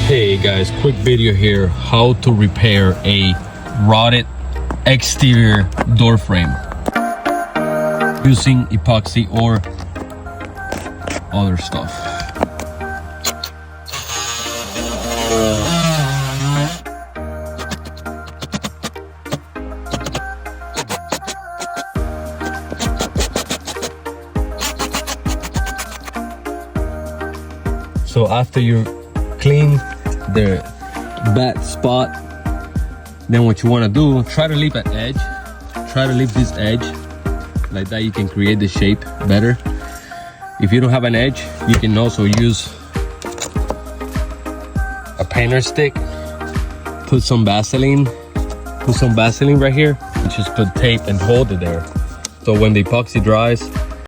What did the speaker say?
Hey guys, quick video here, how to repair a rotted exterior door frame using epoxy or other stuff. So after you clean the bad spot, then what you want to do, try to leave an edge, try to leave this edge like that. You can create the shape better. If you don't have an edge, you can also use a painter stick, put some Vaseline right here, and just put tape and hold it there, so when the epoxy dries